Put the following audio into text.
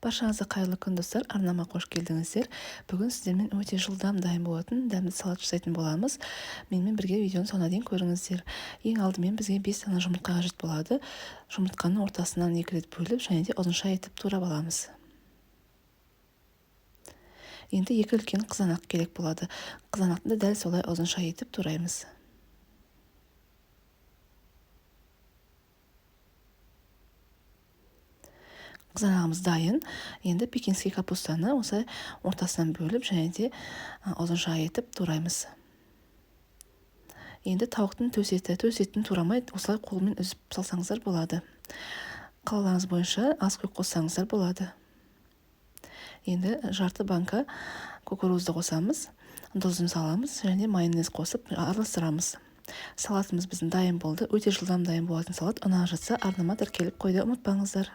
Баршаңызға қайырлы күн достар, арнама қош келдіңіздер. Бүгін сіздермен өте жылдам дайын болатын дәмді салат жасайтын боламыз. Менімен бірге видеоны соңына дейін көріңіздер. Ең алдымен бізге 5 дана жұмыртқа қажет болады. Жұмыртқаны ортасынан 2 рет бөліп, және де ұзынша етіп турап аламыз. Енді 2 үлкен қызанақ керек болады. Қызанақты дәл солай ұзынша етіп тураймыз. Қызанағымыз дайын. Енді пекинский капустаны осы ортасынан бөліп, және де ұзынша етіп тураймыз. Енді тауықтың төс етін турамай, осылай қолмен үзіп салсаңыздар болады. Қалаларыңыз бойынша аз көк қоссаңыздар болады. Енді жарты банка кукурузды қосамыз, тұзын саламыз, және майонез қосып араластырамыз. Салатымыз біздің дайын болды. Өте жылдам дайын болатын салат. Ұнап жатса арнама тіркеліп қойды, ұмытпаңыздар.